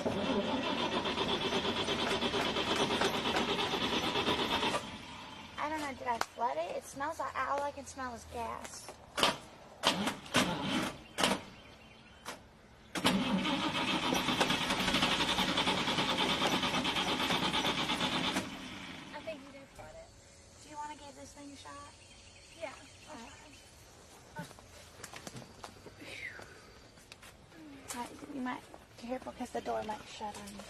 I don't know, did I flood it? It smells like, all I can smell is gas. I think you did flood it. Do you want to give this thing a shot? Yeah. You might be careful because the door might shut on you.